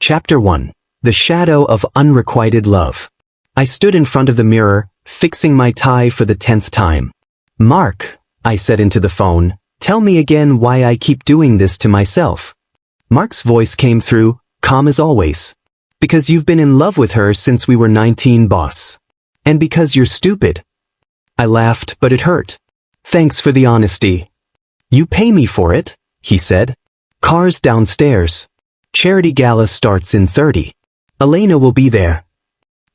Chapter 1. The Shadow of Unrequited Love. I stood in front of the mirror, fixing my tie for the 10th time. "Mark," I said into the phone, "tell me again why I keep doing this to myself." Mark's voice came through, calm as always. "Because you've been in love with her since we were 19, boss. And because you're stupid." I laughed, but it hurt. "Thanks for the honesty." "You pay me for it," he said. "Cars downstairs. Charity gala starts in 30. Elena will be there."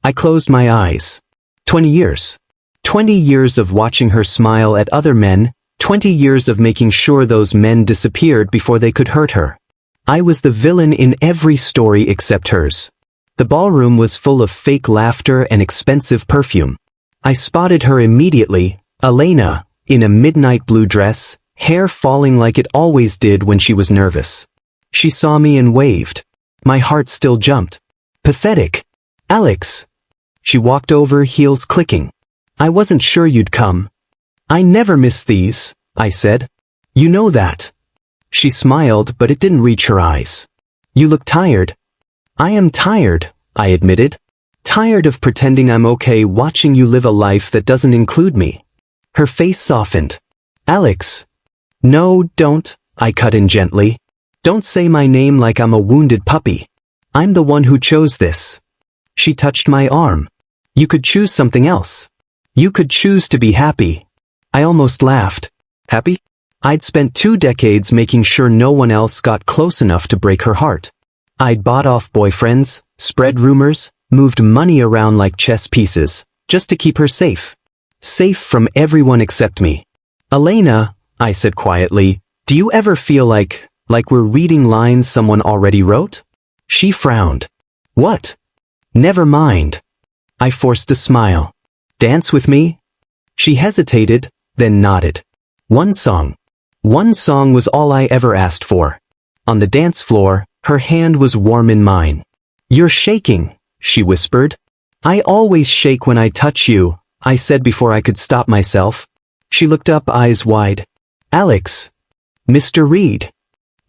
I closed my eyes. 20 years. 20 years of watching her smile at other men, 20 years of making sure those men disappeared before they could hurt her. I was the villain in every story except hers. The ballroom was full of fake laughter and expensive perfume. I spotted her immediately, Elena, in a midnight blue dress, hair falling like it always did when she was nervous. She saw me and waved. My heart still jumped. "Pathetic. Alex." She walked over, heels clicking. "I wasn't sure you'd come." "I never miss these," I said. "You know that." She smiled, but it didn't reach her eyes. "You look tired." "I am tired," I admitted. "Tired of pretending I'm okay watching you live a life that doesn't include me." Her face softened. "Alex." "No, don't," I cut in gently. "Don't say my name like I'm a wounded puppy. I'm the one who chose this." She touched my arm. "You could choose something else. You could choose to be happy." I almost laughed. Happy? I'd spent 2 decades making sure no one else got close enough to break her heart. I'd bought off boyfriends, spread rumors, moved money around like chess pieces, just to keep her safe. Safe from everyone except me. "Elena," I said quietly, "do you ever feel like we're reading lines someone already wrote?" She frowned. "What?" "Never mind." I forced a smile. "Dance with me?" She hesitated, then nodded. One song. One song was all I ever asked for. On the dance floor, her hand was warm in mine. "You're shaking," she whispered. "I always shake when I touch you," I said before I could stop myself. She looked up, eyes wide. "Alex." "Mr. Reed."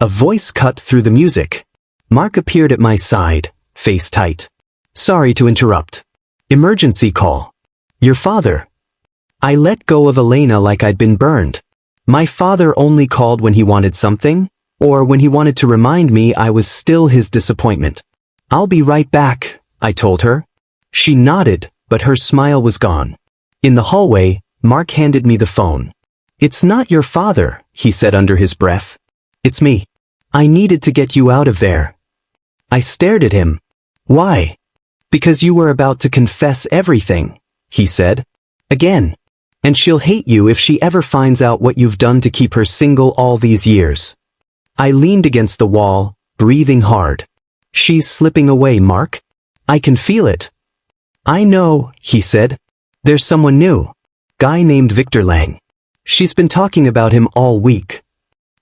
A voice cut through the music. Mark appeared at my side, face tight. "Sorry to interrupt. Emergency call. Your father." I let go of Elena like I'd been burned. My father only called when he wanted something, or when he wanted to remind me I was still his disappointment. "I'll be right back," I told her. She nodded, but her smile was gone. In the hallway, Mark handed me the phone. "It's not your father," he said under his breath. "It's me. I needed to get you out of there." I stared at him. "Why?" "Because you were about to confess everything," he said. "Again. And she'll hate you if she ever finds out what you've done to keep her single all these years." I leaned against the wall, breathing hard. "She's slipping away, Mark. I can feel it." "I know," he said. "There's someone new. Guy named Victor Lang. She's been talking about him all week."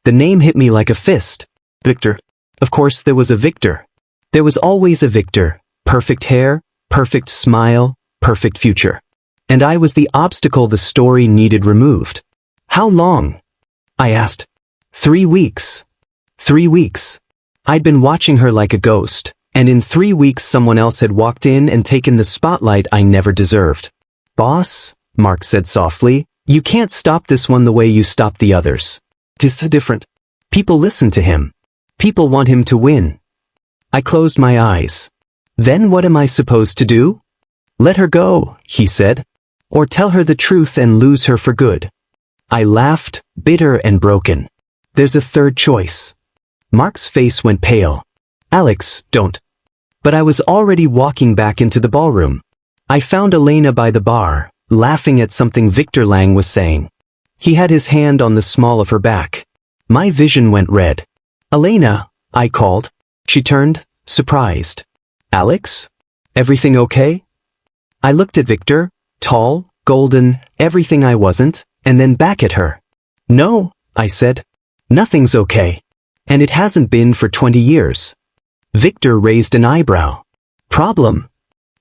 The name hit me like a fist. Victor. Of course there was a Victor. There was always a Victor. Perfect hair, perfect smile, perfect future. And I was the obstacle the story needed removed. "How long?" I asked. 3 weeks. 3 weeks. I'd been watching her like a ghost, and in 3 weeks someone else had walked in and taken the spotlight I never deserved. "Boss," Mark said softly, "you can't stop this one the way you stopped the others. It's different. People listen to him. People want him to win." I closed my eyes. "Then what am I supposed to do?" "Let her go," he said. "Or tell her the truth and lose her for good." I laughed, bitter and broken. "There's a third choice." Mark's face went pale. "Alex, don't." But I was already walking back into the ballroom. I found Elena by the bar, laughing at something Victor Lang was saying. He had his hand on the small of her back. My vision went red. "Elena," I called. She turned, surprised. "Alex? Everything okay?" I looked at Victor, tall, golden, everything I wasn't, and then back at her. "No," I said. "Nothing's okay. And it hasn't been for 20 years. Victor raised an eyebrow. "Problem?"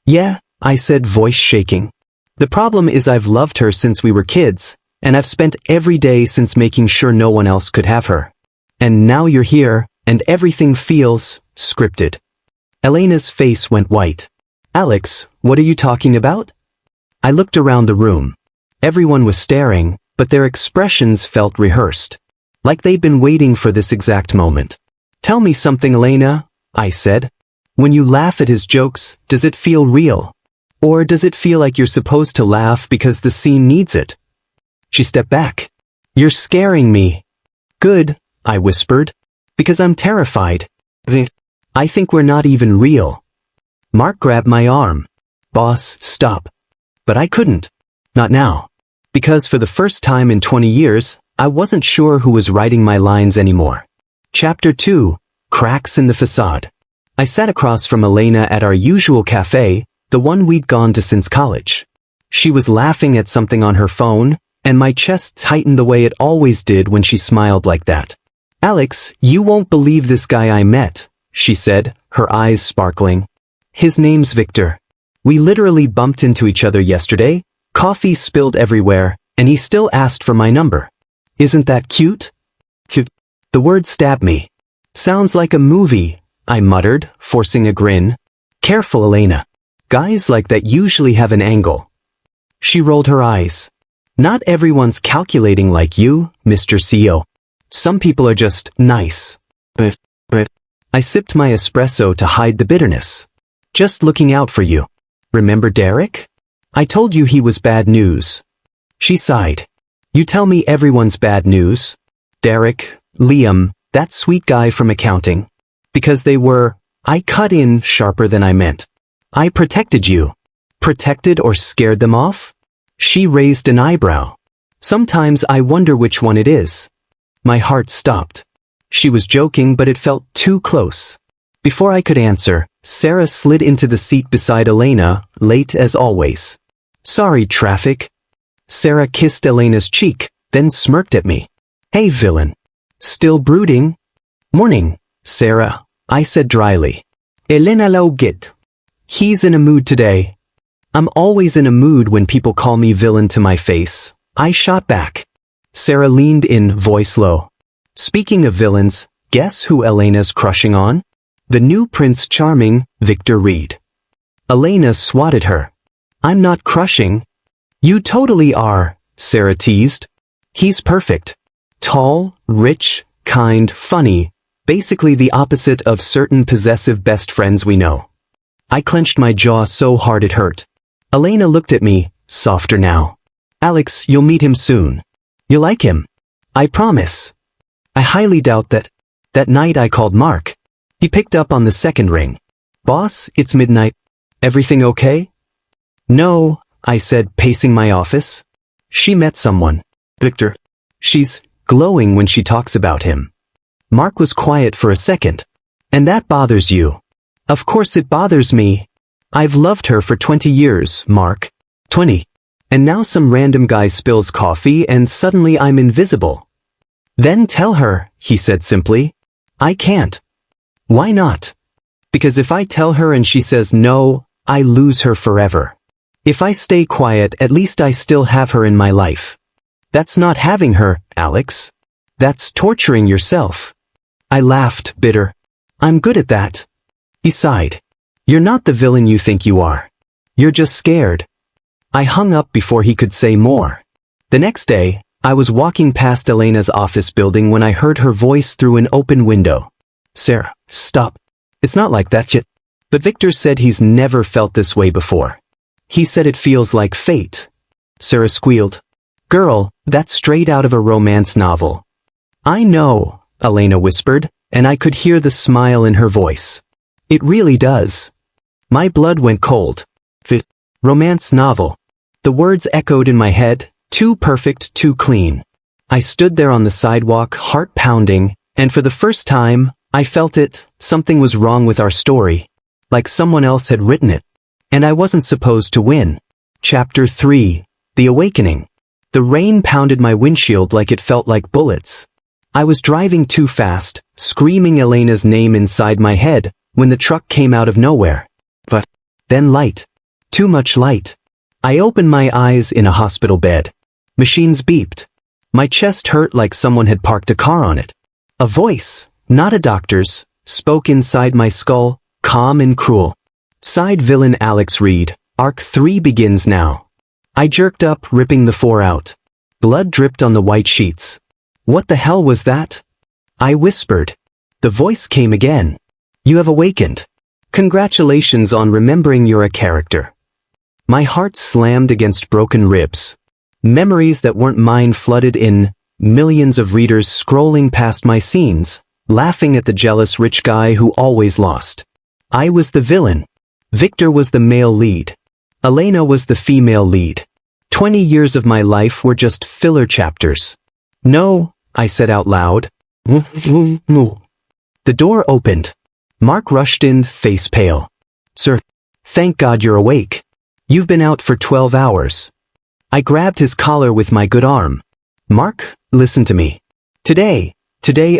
"Yeah," I said, voice shaking. "The problem is I've loved her since we were kids, and I've spent every day since making sure no one else could have her. And now you're here, and everything feels scripted." Elena's face went white. Alex, what are you talking about? I looked around the room. Everyone was staring, but their expressions felt rehearsed. Like they'd been waiting for this exact moment. Tell me something, Elena, I said. When you laugh at his jokes, does it feel real? Or does it feel like you're supposed to laugh because the scene needs it? She stepped back. You're scaring me. Good, I whispered. Because I'm terrified. I think we're not even real. Mark grabbed my arm. Boss, stop. But I couldn't. Not now. Because for the first time in 20 years, I wasn't sure who was writing my lines anymore. Chapter 2. Cracks in the Facade. I sat across from Elena at our usual cafe, the one we'd gone to since college. She was laughing at something on her phone, and my chest tightened the way it always did when she smiled like that. Alex, you won't believe this guy I met, she said, her eyes sparkling. His name's Victor. We literally bumped into each other yesterday, coffee spilled everywhere, and he still asked for my number. Isn't that cute? Cute. The word stabbed me. Sounds like a movie, I muttered, forcing a grin. Careful, Elena. Guys like that usually have an angle. She rolled her eyes. Not everyone's calculating like you, Mr. CEO. Some people are just nice. But. I sipped my espresso to hide the bitterness. Just looking out for you. Remember Derek? I told you he was bad news. She sighed. You tell me everyone's bad news. Derek, Liam, that sweet guy from accounting. Because they were, I cut in sharper than I meant. I protected you. Protected or scared them off? She raised an eyebrow. Sometimes I wonder which one it is. My heart stopped. She was joking, but it felt too close. Before I could answer, Sarah slid into the seat beside Elena, late as always. Sorry, traffic. Sarah kissed Elena's cheek, then smirked at me. Hey, villain. Still brooding? Morning, Sarah, I said dryly. Elena lo get. He's in a mood today. I'm always in a mood when people call me villain to my face. I shot back. Sarah leaned in, voice low. Speaking of villains, guess who Elena's crushing on? The new Prince Charming, Victor Reed. Elena swatted her. I'm not crushing. You totally are, Sarah teased. He's perfect. Tall, rich, kind, funny, basically the opposite of certain possessive best friends we know. I clenched my jaw so hard it hurt. Elena looked at me, softer now. Alex, you'll meet him soon. You'll like him. I promise. I highly doubt that. That night I called Mark. He picked up on the second ring. Boss, it's midnight. Everything okay? No, I said, pacing my office. She met someone. Victor. She's glowing when she talks about him. Mark was quiet for a second. And that bothers you. Of course it bothers me. I've loved her for 20 years, Mark. 20. And now some random guy spills coffee and suddenly I'm invisible. Then tell her, he said simply. I can't. Why not? Because if I tell her and she says no, I lose her forever. If I stay quiet, at least I still have her in my life. That's not having her, Alex. That's torturing yourself. I laughed, bitter. I'm good at that. He sighed. You're not the villain you think you are. You're just scared. I hung up before he could say more. The next day, I was walking past Elena's office building when I heard her voice through an open window. Sarah, stop. It's not like that yet. But Victor said he's never felt this way before. He said it feels like fate. Sarah squealed. Girl, that's straight out of a romance novel. I know, Elena whispered, and I could hear the smile in her voice. It really does. My blood went cold. Romance novel. The words echoed in my head, too perfect, too clean. I stood there on the sidewalk, heart pounding, and for the first time, I felt it, something was wrong with our story. Like someone else had written it. And I wasn't supposed to win. Chapter 3. The Awakening. The rain pounded my windshield like it felt like bullets. I was driving too fast, screaming Elena's name inside my head, when the truck came out of nowhere. But then light. Too much light. I opened my eyes in a hospital bed. Machines beeped. My chest hurt like someone had parked a car on it. A voice, not a doctor's, spoke inside my skull, calm and cruel. Side villain Alex Reed, Arc 3 begins now. I jerked up, ripping the 4 out. Blood dripped on the white sheets. What the hell was that? I whispered. The voice came again. You have awakened. Congratulations on remembering you're a character. My heart slammed against broken ribs. Memories that weren't mine flooded in, millions of readers scrolling past my scenes, laughing at the jealous rich guy who always lost. I was the villain. Victor was the male lead. Elena was the female lead. 20 years of my life were just filler chapters. No, I said out loud. The door opened. Mark rushed in, face pale. Sir, thank God you're awake. You've been out for 12 hours. I grabbed his collar with my good arm. Mark, listen to me. Today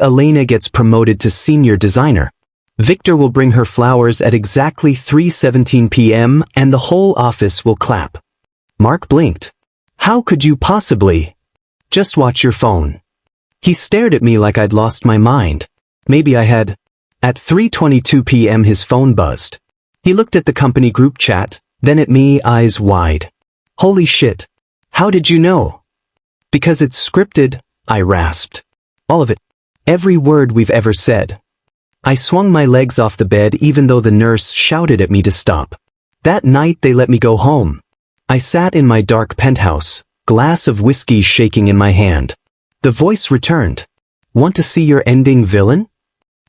Elena gets promoted to senior designer. Victor will bring her flowers at exactly 3:17 p.m. and the whole office will clap. Mark blinked. How could you possibly? Just watch your phone. He stared at me like I'd lost my mind. Maybe I had. At 3:22 p.m. his phone buzzed. He looked at the company group chat, then at me, eyes wide. Holy shit. How did you know? Because it's scripted, I rasped. All of it. Every word we've ever said. I swung my legs off the bed even though the nurse shouted at me to stop. That night they let me go home. I sat in my dark penthouse, glass of whiskey shaking in my hand. The voice returned. Want to see your ending, villain?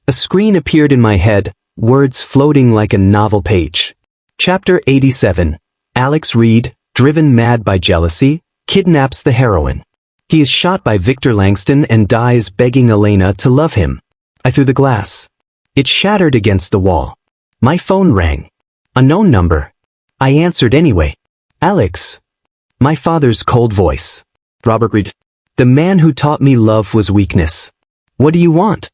A screen appeared in my head, words floating like a novel page. Chapter 87. Alex Reed, driven mad by jealousy, kidnaps the heroine. He is shot by Victor Langston and dies begging Elena to love him. I threw the glass. It shattered against the wall. My phone rang. A known number. I answered anyway. Alex. My father's cold voice. Robert Reed. The man who taught me love was weakness. What do you want?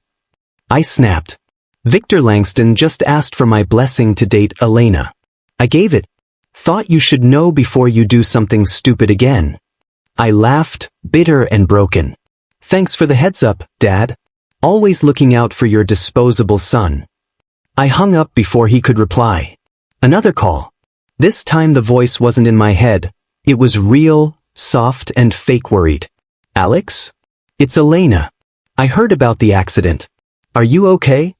I snapped. Victor Langston just asked for my blessing to date Elena. I gave it. Thought you should know before you do something stupid again. I laughed, bitter and broken. Thanks for the heads up, Dad. Always looking out for your disposable son. I hung up before he could reply. Another call. This time the voice wasn't in my head. It was real, soft and fake worried. Alex? It's Elena. I heard about the accident. Are you okay?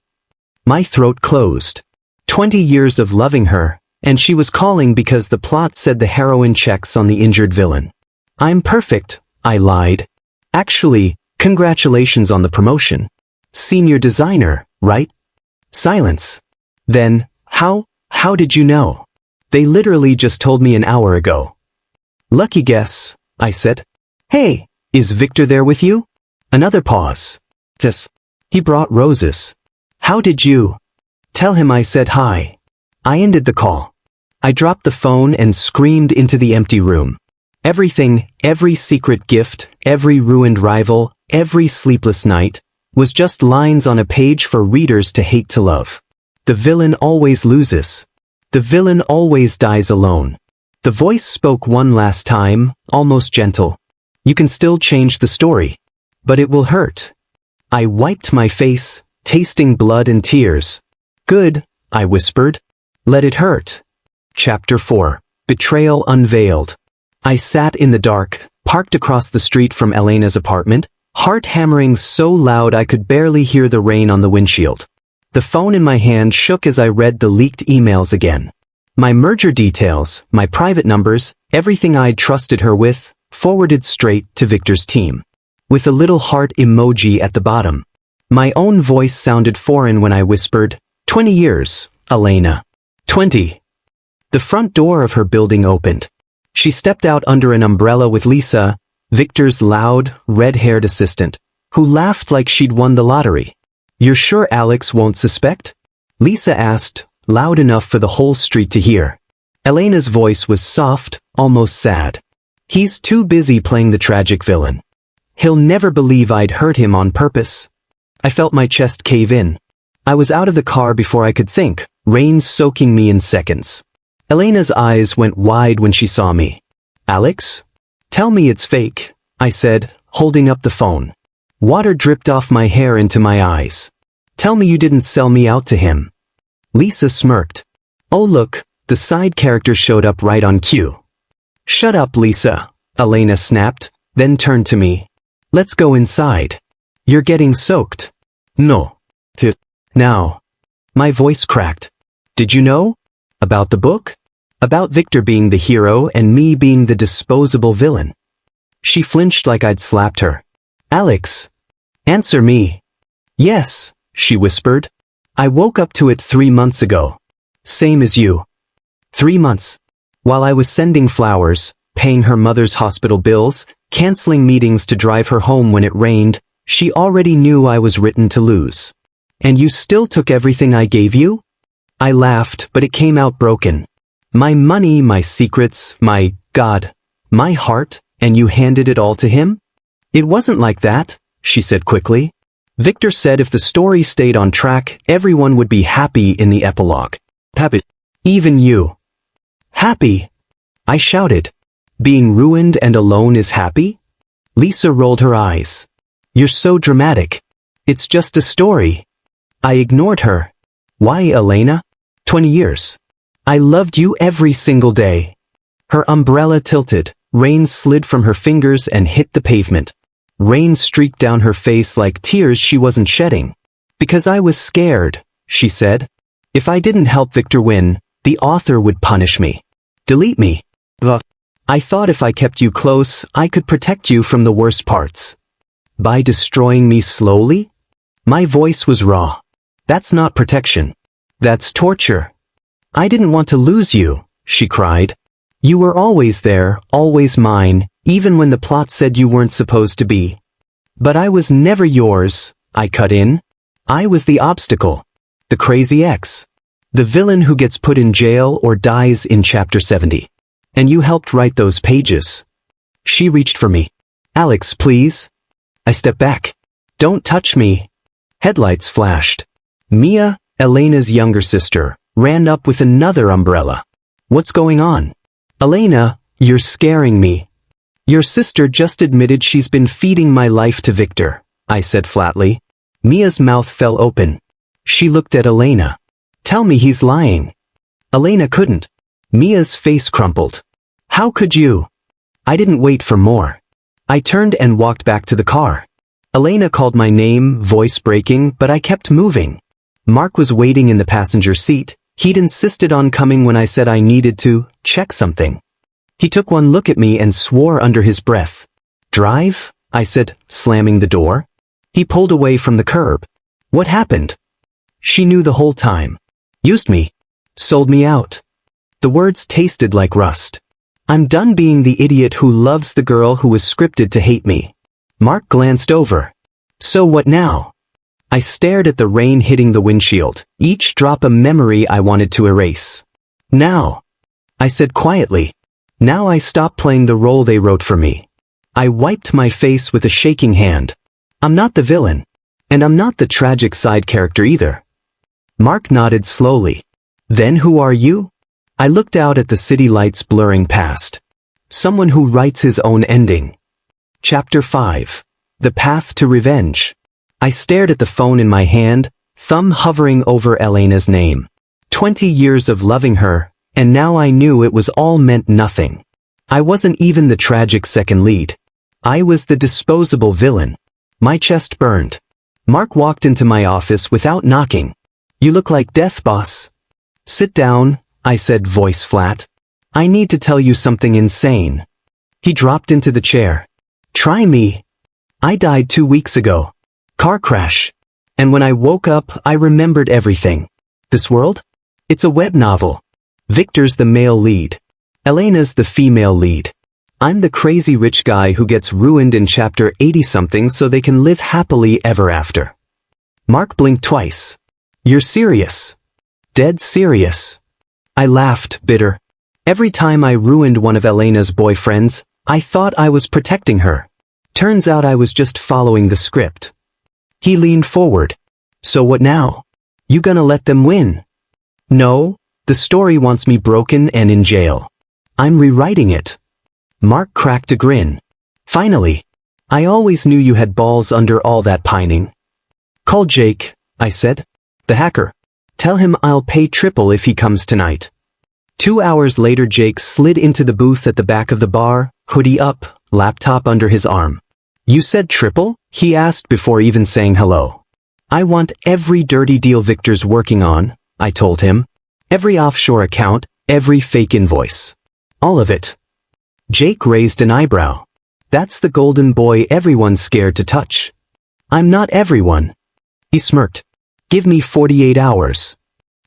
My throat closed. 20 years of loving her, and she was calling because the plot said the heroine checks on the injured villain. I'm perfect, I lied. Actually, congratulations on the promotion. Senior designer, right? Silence. Then, how did you know? They literally just told me an hour ago. Lucky guess, I said. Hey, is Victor there with you? Another pause. Yes. He brought roses. How did you? Tell him I said hi. I ended the call. I dropped the phone and screamed into the empty room. Everything, every secret gift, every ruined rival, every sleepless night, was just lines on a page for readers to hate to love. The villain always loses. The villain always dies alone. The voice spoke one last time, almost gentle. You can still change the story. But it will hurt. I wiped my face, tasting blood and tears. Good, I whispered. Let it hurt. Chapter 4. Betrayal Unveiled. I sat in the dark, parked across the street from Elena's apartment, heart hammering so loud I could barely hear the rain on the windshield. The phone in my hand shook as I read the leaked emails again. My merger details, my private numbers, everything I'd trusted her with, forwarded straight to Victor's team. With a little heart emoji at the bottom. My own voice sounded foreign when I whispered, 20 years, Elena. 20. The front door of her building opened. She stepped out under an umbrella with Lisa, Victor's loud, red-haired assistant, who laughed like she'd won the lottery. You're sure Alex won't suspect? Lisa asked, loud enough for the whole street to hear. Elena's voice was soft, almost sad. He's too busy playing the tragic villain. He'll never believe I'd hurt him on purpose. I felt my chest cave in. I was out of the car before I could think, rain soaking me in seconds. Elena's eyes went wide when she saw me. Alex? Tell me it's fake, I said, holding up the phone. Water dripped off my hair into my eyes. Tell me you didn't sell me out to him. Lisa smirked. Oh look, the side character showed up right on cue. Shut up, Lisa, Elena snapped, then turned to me. Let's go inside. You're getting soaked. No. Now. My voice cracked. Did you know? About the book? About Victor being the hero and me being the disposable villain. She flinched like I'd slapped her. Alex. Answer me. Yes, she whispered. I woke up to it 3 months ago. Same as you. 3 months. While I was sending flowers, paying her mother's hospital bills, canceling meetings to drive her home when it rained, she already knew I was written to lose. And you still took everything I gave you? I laughed, but it came out broken. My money, my secrets, my heart, and you handed it all to him? It wasn't like that, she said quickly. Victor said if the story stayed on track, everyone would be happy in the epilogue. Happy. Even you. Happy? I shouted. Being ruined and alone is happy? Lisa rolled her eyes. You're so dramatic. It's just a story. I ignored her. Why, Elena? 20 years. I loved you every single day. Her umbrella tilted, rain slid from her fingers and hit the pavement. Rain streaked down her face like tears she wasn't shedding. Because I was scared, she said. If I didn't help Victor win, the author would punish me. Delete me. I thought if I kept you close, I could protect you from the worst parts. By destroying me slowly? My voice was raw. That's not protection. That's torture. I didn't want to lose you, she cried. You were always there, always mine, even when the plot said you weren't supposed to be. But I was never yours, I cut in. I was the obstacle. The crazy ex. The villain who gets put in jail or dies in chapter 70. And you helped write those pages. She reached for me. Alex, please. I stepped back. Don't touch me. Headlights flashed. Mia, Elena's younger sister, ran up with another umbrella. What's going on? Elena, you're scaring me. Your sister just admitted she's been feeding my life to Victor, I said flatly. Mia's mouth fell open. She looked at Elena. Tell me he's lying. Elena couldn't. Mia's face crumpled. How could you? I didn't wait for more. I turned and walked back to the car. Elena called my name, voice breaking, but I kept moving. Mark was waiting in the passenger seat. He'd insisted on coming when I said I needed to check something. He took one look at me and swore under his breath. Drive? I said, slamming the door. He pulled away from the curb. What happened? She knew the whole time. Used me. Sold me out. The words tasted like rust. I'm done being the idiot who loves the girl who was scripted to hate me. Mark glanced over. So what now? I stared at the rain hitting the windshield, each drop a memory I wanted to erase. Now, I said quietly. Now I stopped playing the role they wrote for me. I wiped my face with a shaking hand. I'm not the villain. And I'm not the tragic side character either. Mark nodded slowly. Then who are you? I looked out at the city lights blurring past. Someone who writes his own ending. Chapter 5. The Path to Revenge. I stared at the phone in my hand, thumb hovering over Elena's name. 20 years of loving her, and now I knew it was all meant nothing. I wasn't even the tragic second lead. I was the disposable villain. My chest burned. Mark walked into my office without knocking. You look like death, boss. Sit down, I said, voice flat. I need to tell you something insane. He dropped into the chair. Try me. I died 2 weeks ago. Car crash. And when I woke up, I remembered everything. This world? It's a web novel. Victor's the male lead. Elena's the female lead. I'm the crazy rich guy who gets ruined in chapter 80-something so they can live happily ever after. Mark blinked twice. You're serious. Dead serious. I laughed, bitter. Every time I ruined one of Elena's boyfriends, I thought I was protecting her. Turns out I was just following the script. He leaned forward. So what now? You gonna let them win? No, the story wants me broken and in jail. I'm rewriting it. Mark cracked a grin. Finally. I always knew you had balls under all that pining. Call Jake, I said. The hacker. Tell him I'll pay triple if he comes tonight. 2 hours later, Jake slid into the booth at the back of the bar, hoodie up, laptop under his arm. You said triple? He asked before even saying hello. I want every dirty deal Victor's working on, I told him. Every offshore account, every fake invoice. All of it. Jake raised an eyebrow. That's the golden boy everyone's scared to touch. I'm not everyone. He smirked. Give me 48 hours.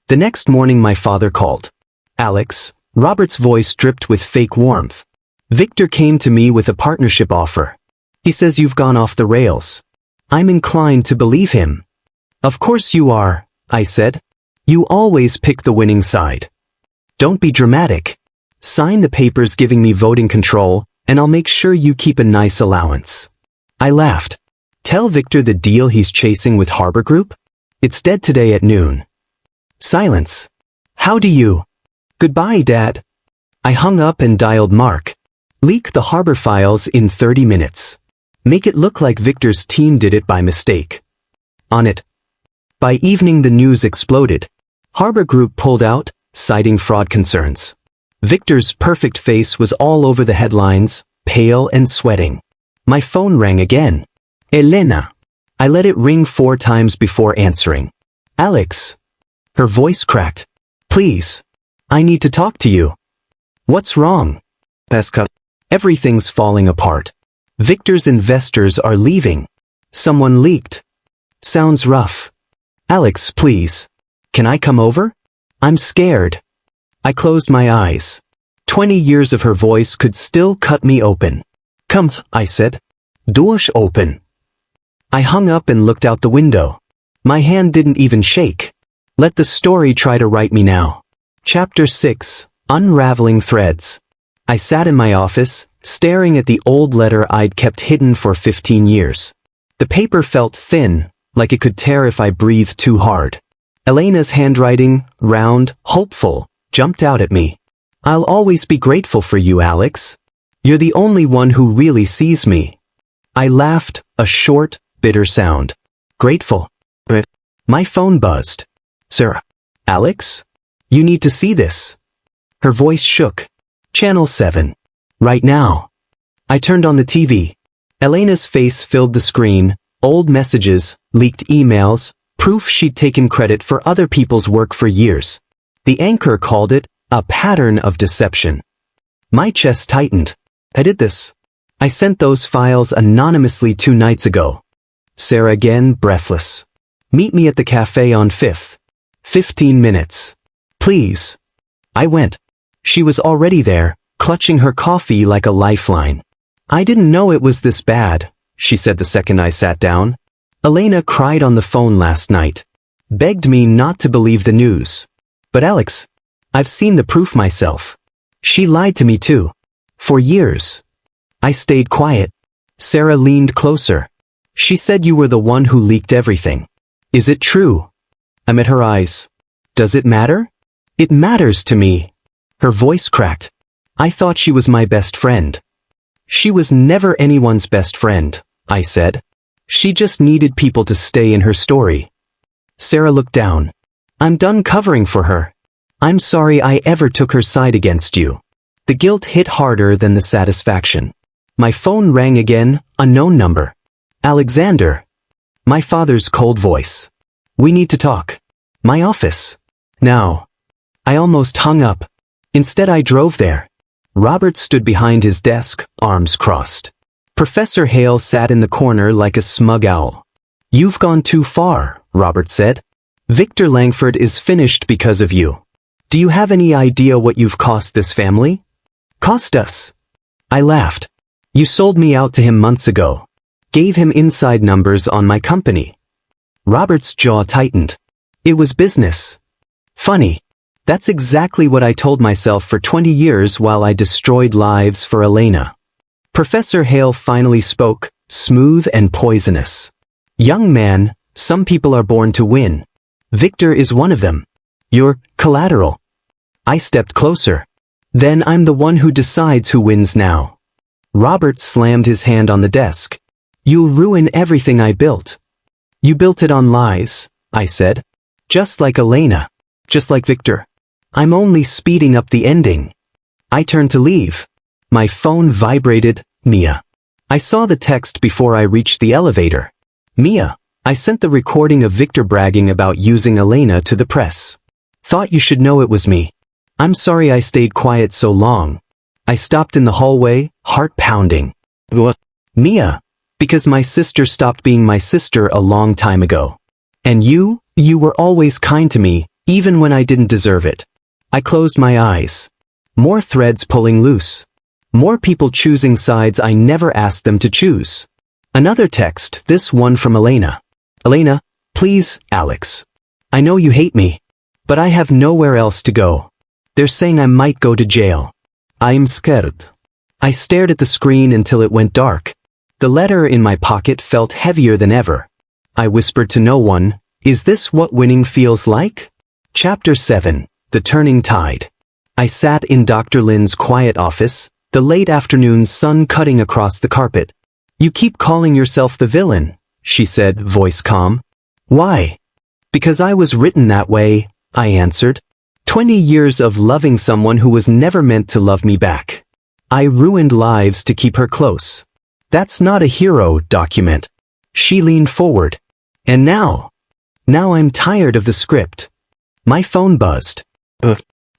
The next morning my father called. Alex, Robert's voice dripped with fake warmth. Victor came to me with a partnership offer. He says you've gone off the rails. I'm inclined to believe him. Of course you are, I said. You always pick the winning side. Don't be dramatic. Sign the papers giving me voting control, and I'll make sure you keep a nice allowance. I laughed. Tell Victor the deal he's chasing with Harbor Group? It's dead today at noon. Silence. How do you? Goodbye, Dad. I hung up and dialed Mark. Leak the Harbor files in 30 minutes. Make it look like Victor's team did it by mistake. On it. By evening the news exploded. Harbor Group pulled out, citing fraud concerns. Victor's perfect face was all over the headlines, pale and sweating. My phone rang again. Elena. I let it ring 4 times before answering. Alex. Her voice cracked. Please. I need to talk to you. What's wrong? Pesca. Everything's falling apart. Victor's investors are leaving. Someone leaked. Sounds rough. Alex, please. Can I come over? I'm scared. I closed my eyes. 20 years of her voice could still cut me open. Come, I said. Doors open. I hung up and looked out the window. My hand didn't even shake. Let the story try to write me now. Chapter 6, Unraveling Threads. I sat in my office, staring at the old letter I'd kept hidden for 15 years. The paper felt thin, like it could tear if I breathed too hard. Elena's handwriting, round, hopeful, jumped out at me. I'll always be grateful for you, Alex. You're the only one who really sees me. I laughed, a short, bitter sound. Grateful. But my phone buzzed. Sarah. Alex? You need to see this. Her voice shook. Channel 7. Right now. I turned on the TV. Elena's face filled the screen, old messages, leaked emails, proof she'd taken credit for other people's work for years. The anchor called it a pattern of deception. My chest tightened. I did this. I sent those files anonymously 2 nights ago. Sarah again, breathless. Meet me at the cafe on 5th. 15 minutes. Please. I went. She was already there, clutching her coffee like a lifeline. I didn't know it was this bad, she said the second I sat down. Elena cried on the phone last night. Begged me not to believe the news. But Alex, I've seen the proof myself. She lied to me too. For years. I stayed quiet. Sarah leaned closer. She said you were the one who leaked everything. Is it true? I met her eyes. Does it matter? It matters to me. Her voice cracked. I thought she was my best friend. She was never anyone's best friend, I said. She just needed people to stay in her story. Sarah looked down. I'm done covering for her. I'm sorry I ever took her side against you. The guilt hit harder than the satisfaction. My phone rang again, unknown number. Alexander. My father's cold voice. We need to talk. My office. Now. I almost hung up. Instead I drove there. Robert stood behind his desk, arms crossed. Professor Hale sat in the corner like a smug owl. You've gone too far, Robert said. Victor Langford is finished because of you. Do you have any idea what you've cost this family? Cost us. I laughed. You sold me out to him months ago. Gave him inside numbers on my company. Robert's jaw tightened. It was business. Funny. That's exactly what I told myself for 20 years while I destroyed lives for Elena. Professor Hale finally spoke, smooth and poisonous. Young man, some people are born to win. Victor is one of them. You're collateral. I stepped closer. Then I'm the one who decides who wins now. Robert slammed his hand on the desk. You'll ruin everything I built. You built it on lies, I said. Just like Elena. Just like Victor. I'm only speeding up the ending. I turned to leave. My phone vibrated. Mia. I saw the text before I reached the elevator. Mia, I sent the recording of Victor bragging about using Elena to the press. Thought you should know it was me. I'm sorry I stayed quiet so long. I stopped in the hallway, heart pounding. What? Mia. Because my sister stopped being my sister a long time ago. And you were always kind to me, even when I didn't deserve it. I closed my eyes. More threads pulling loose. More people choosing sides I never asked them to choose. Another text, this one from Elena. Elena, please, Alex. I know you hate me. But I have nowhere else to go. They're saying I might go to jail. I'm scared. I stared at the screen until it went dark. The letter in my pocket felt heavier than ever. I whispered to no one, is this what winning feels like? Chapter 7, The Turning Tide. I sat in Dr. Lin's quiet office, the late afternoon sun cutting across the carpet. You keep calling yourself the villain, she said, voice calm. Why? Because I was written that way, I answered. 20 years of loving someone who was never meant to love me back. I ruined lives to keep her close. That's not a hero document. She leaned forward. And now I'm tired of the script. My phone buzzed.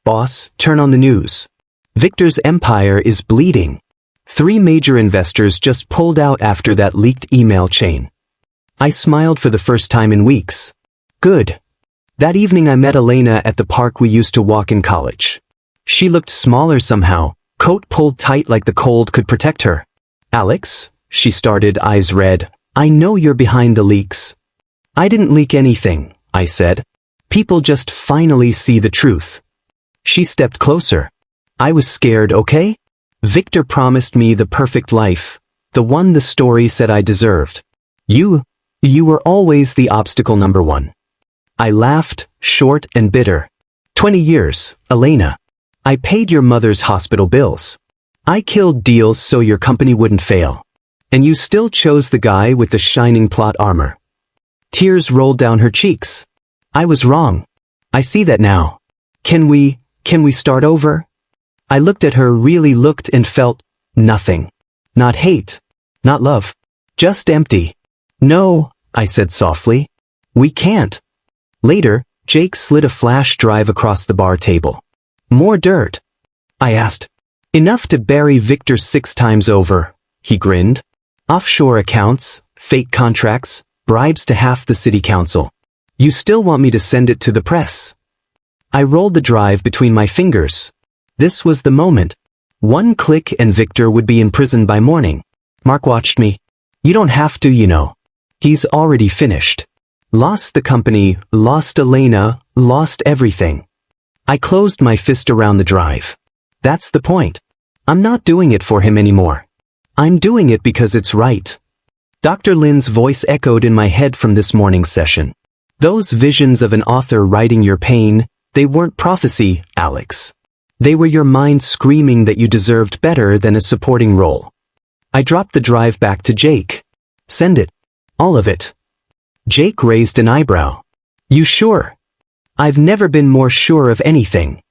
Boss, turn on the news. Victor's empire is bleeding. 3 major investors just pulled out after that leaked email chain. I smiled for the first time in weeks. Good. That evening I met Elena at the park we used to walk in college. She looked smaller somehow, coat pulled tight like the cold could protect her. Alex, she started, eyes red, I know you're behind the leaks. I didn't leak anything, I said. People just finally see the truth. She stepped closer. I was scared, okay? Victor promised me the perfect life, the one the story said I deserved. You were always the obstacle number 1. I laughed, short and bitter. 20 years, Elena. I paid your mother's hospital bills. I killed deals so your company wouldn't fail. And you still chose the guy with the shining plot armor. Tears rolled down her cheeks. I was wrong. I see that now. Can we start over? I looked at her, really looked and felt nothing. Not hate. Not love. Just empty. No, I said softly. We can't. Later, Jake slid a flash drive across the bar table. More dirt. I asked. Enough to bury Victor 6 times over. He grinned. Offshore accounts, fake contracts, bribes to half the city council. You still want me to send it to the press? I rolled the drive between my fingers. This was the moment. 1 click and Victor would be in prison by morning. Mark watched me. You don't have to, you know. He's already finished. Lost the company, lost Elena, lost everything. I closed my fist around the drive. That's the point. I'm not doing it for him anymore. I'm doing it because it's right. Dr. Lin's voice echoed in my head from this morning's session. Those visions of an author writing your pain, they weren't prophecy, Alex. They were your mind screaming that you deserved better than a supporting role. I dropped the drive back to Jake. Send it. All of it. Jake raised an eyebrow. You sure? I've never been more sure of anything.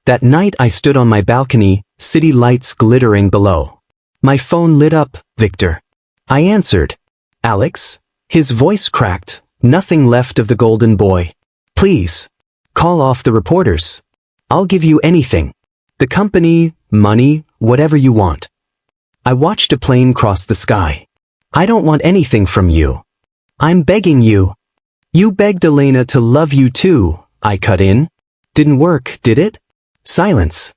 That night I stood on my balcony, city lights glittering below. My phone lit up, Victor. I answered. Alex? His voice cracked, nothing left of the golden boy. Please. Call off the reporters. I'll give you anything. The company, money, whatever you want. I watched a plane cross the sky. I don't want anything from you. I'm begging you. You begged Elena to love you too, I cut in. Didn't work, did it? Silence.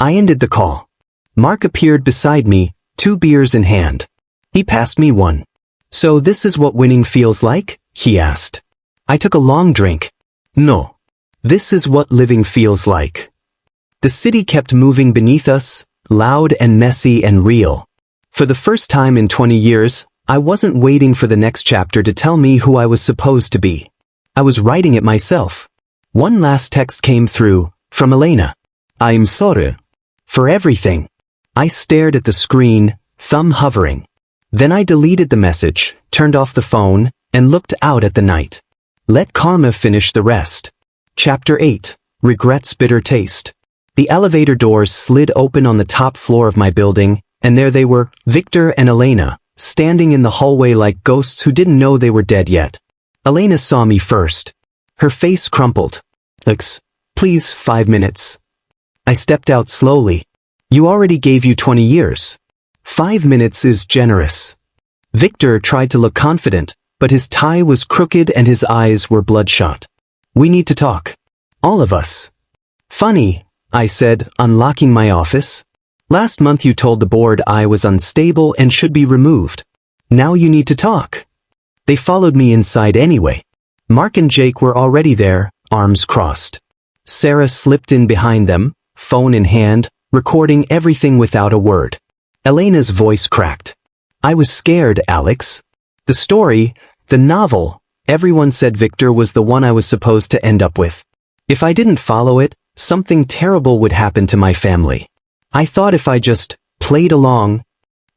I ended the call. Mark appeared beside me, 2 beers in hand. He passed me one. So this is what winning feels like? He asked. I took a long drink. No. This is what living feels like. The city kept moving beneath us, loud and messy and real. For the first time in 20 years, I wasn't waiting for the next chapter to tell me who I was supposed to be. I was writing it myself. One last text came through, from Elena. I'm sorry. For everything. I stared at the screen, thumb hovering. Then I deleted the message, turned off the phone, and looked out at the night. Let karma finish the rest. Chapter 8. Regret's Bitter Taste. The elevator doors slid open on the top floor of my building, and there they were, Victor and Elena, standing in the hallway like ghosts who didn't know they were dead yet. Elena saw me first. Her face crumpled. Please, 5 minutes. I stepped out slowly. You already gave you 20 years. 5 minutes is generous. Victor tried to look confident, but his tie was crooked and his eyes were bloodshot. We need to talk. All of us. Funny, I said, unlocking my office. Last month you told the board I was unstable and should be removed. Now you need to talk. They followed me inside anyway. Mark and Jake were already there, arms crossed. Sarah slipped in behind them, phone in hand, recording everything without a word. Elena's voice cracked. I was scared, Alex. The story, the novel, everyone said Victor was the one I was supposed to end up with. If I didn't follow it, something terrible would happen to my family. I thought if I just played along.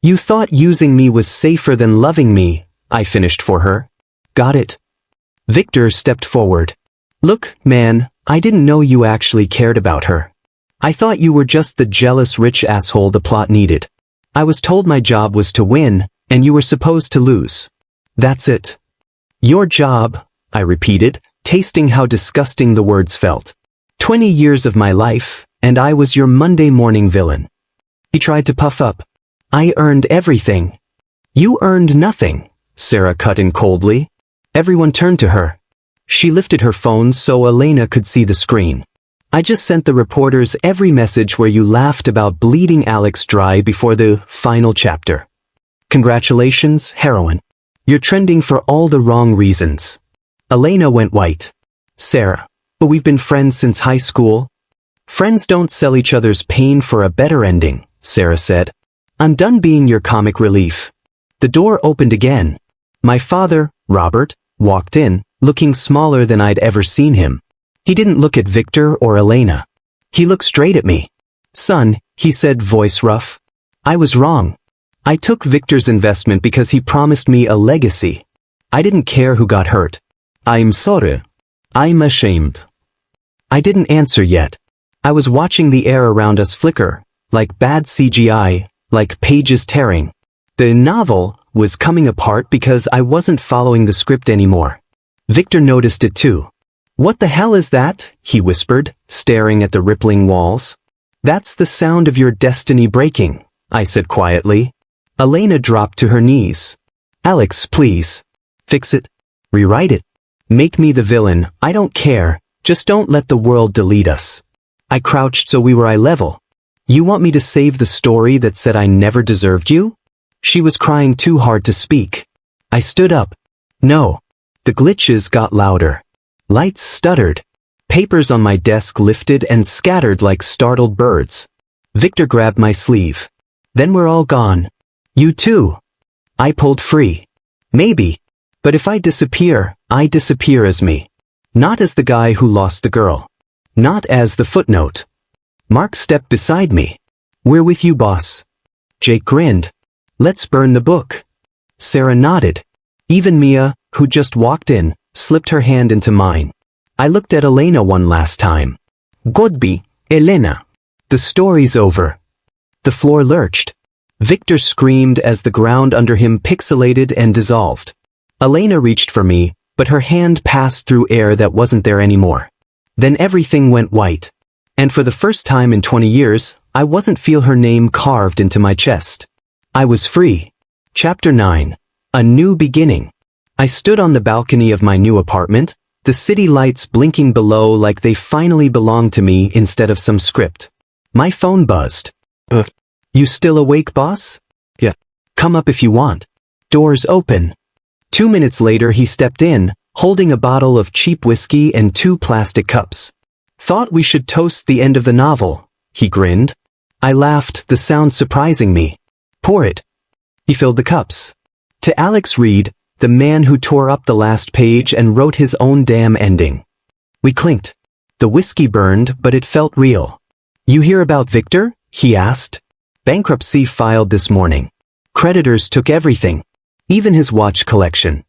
You thought using me was safer than loving me, I finished for her. Got it. Victor stepped forward. Look, man, I didn't know you actually cared about her. I thought you were just the jealous rich asshole the plot needed. I was told my job was to win, and you were supposed to lose. That's it. Your job, I repeated, tasting how disgusting the words felt. 20 years of my life, and I was your Monday morning villain. He tried to puff up. I earned everything. You earned nothing, Sarah cut in coldly. Everyone turned to her. She lifted her phone so Elena could see the screen. I just sent the reporters every message where you laughed about bleeding Alex dry before the final chapter. Congratulations, heroine. You're trending for all the wrong reasons. Elena went white. Sarah, but we've been friends since high school. Friends don't sell each other's pain for a better ending, Sarah said. I'm done being your comic relief. The door opened again. My father, Robert, walked in, looking smaller than I'd ever seen him. He didn't look at Victor or Elena. He looked straight at me. Son, he said, voice rough. I was wrong. I took Victor's investment because he promised me a legacy. I didn't care who got hurt. I'm sorry. I'm ashamed. I didn't answer yet. I was watching the air around us flicker, like bad CGI, like pages tearing. The novel was coming apart because I wasn't following the script anymore. Victor noticed it too. What the hell is that? He whispered, staring at the rippling walls. That's the sound of your destiny breaking, I said quietly. Elena dropped to her knees. Alex, please. Fix it. Rewrite it. Make me the villain, I don't care, just don't let the world delete us. I crouched so we were eye level. You want me to save the story that said I never deserved you? She was crying too hard to speak. I stood up. No. The glitches got louder. Lights stuttered. Papers on my desk lifted and scattered like startled birds. Victor grabbed my sleeve. Then we're all gone. You too. I pulled free. Maybe. But if I disappear as me. Not as the guy who lost the girl. Not as the footnote. Mark stepped beside me. We're with you, boss. Jake grinned. Let's burn the book. Sarah nodded. Even Mia, who just walked in, slipped her hand into mine. I looked at Elena one last time. Godby, Elena. The story's over. The floor lurched. Victor screamed as the ground under him pixelated and dissolved. Elena reached for me, but her hand passed through air that wasn't there anymore. Then everything went white. And for the first time in 20 years, I wasn't feel her name carved into my chest. I was free. Chapter 9. A New Beginning. I stood on the balcony of my new apartment, the city lights blinking below like they finally belonged to me instead of some script. My phone buzzed. You still awake, boss? Yeah. Come up if you want. Doors open. 2 minutes later he stepped in, holding a bottle of cheap whiskey and 2 plastic cups. Thought we should toast the end of the novel, he grinned. I laughed, the sound surprising me. Pour it. He filled the cups. To Alex Reed, the man who tore up the last page and wrote his own damn ending. We clinked. The whiskey burned, but it felt real. You hear about Victor? He asked. Bankruptcy filed this morning. Creditors took everything. Even his watch collection.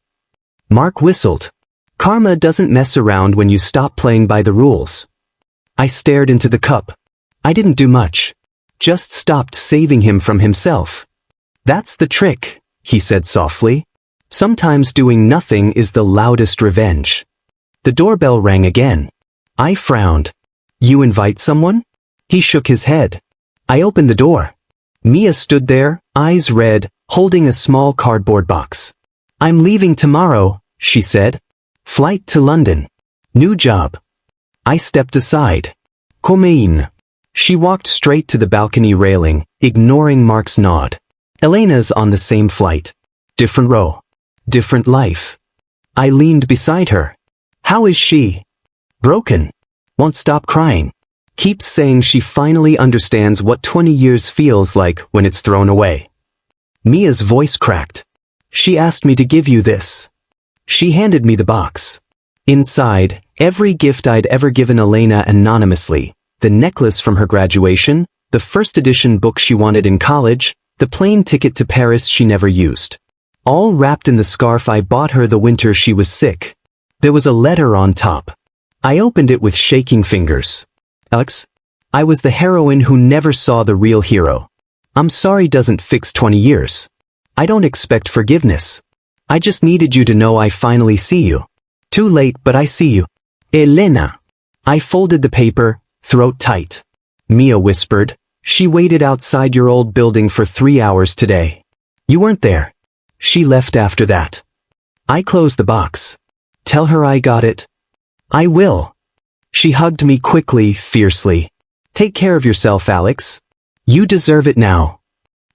Mark whistled. Karma doesn't mess around when you stop playing by the rules. I stared into the cup. I didn't do much. Just stopped saving him from himself. That's the trick, he said softly. Sometimes doing nothing is the loudest revenge. The doorbell rang again. I frowned. You invite someone? He shook his head. I opened the door. Mia stood there, eyes red, holding a small cardboard box. I'm leaving tomorrow, she said. Flight to London. New job. I stepped aside. Come in. She walked straight to the balcony railing, ignoring Mark's nod. Elena's on the same flight. Different row. Different life. I leaned beside her. How is she? Broken. Won't stop crying. Keeps saying she finally understands what 20 years feels like when it's thrown away. Mia's voice cracked. She asked me to give you this. She handed me the box. Inside, every gift I'd ever given Elena anonymously. The necklace from her graduation, the first edition book she wanted in college, the plane ticket to Paris she never used. All wrapped in the scarf I bought her the winter she was sick. There was a letter on top. I opened it with shaking fingers. Alex, I was the heroine who never saw the real hero. I'm sorry doesn't fix 20 years. I don't expect forgiveness. I just needed you to know I finally see you. Too late, but I see you. Elena. I folded the paper, throat tight. Mia whispered, she waited outside your old building for 3 hours today. You weren't there. She left after that. I closed the box. Tell her I got it. I will. She hugged me quickly, fiercely. Take care of yourself, Alex. You deserve it now.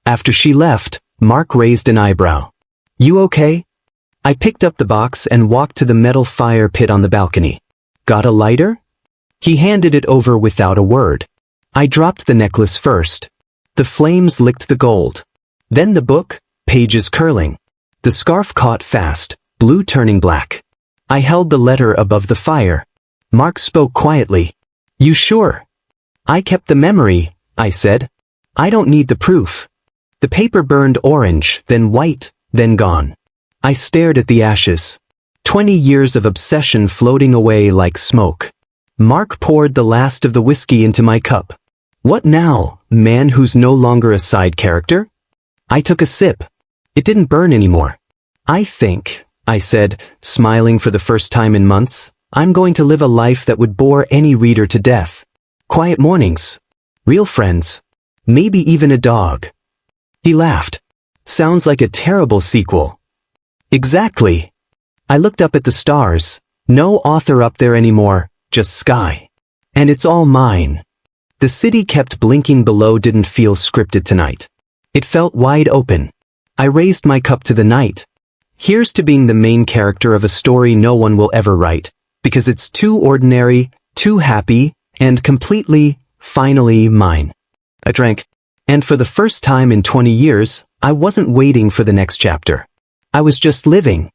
After she left, Mark raised an eyebrow. You okay? I picked up the box and walked to the metal fire pit on the balcony. Got a lighter? He handed it over without a word. I dropped the necklace first. The flames licked the gold. Then the book, pages curling. The scarf caught fast, blue turning black. I held the letter above the fire. Mark spoke quietly. You sure? I kept the memory, I said. I don't need the proof. The paper burned orange, then white, then gone. I stared at the ashes. 20 years of obsession floating away like smoke. Mark poured the last of the whiskey into my cup. What now, man who's no longer a side character? I took a sip. It didn't burn anymore. I think, I said, smiling for the first time in months, I'm going to live a life that would bore any reader to death. Quiet mornings. Real friends. Maybe even a dog. He laughed. Sounds like a terrible sequel. Exactly. I looked up at the stars. No author up there anymore, just sky. And it's all mine. The city kept blinking below didn't feel scripted tonight. It felt wide open. I raised my cup to the night. Here's to being the main character of a story no one will ever write, because it's too ordinary, too happy, and completely, finally mine. I drank. And for the first time in 20 years, I wasn't waiting for the next chapter. I was just living.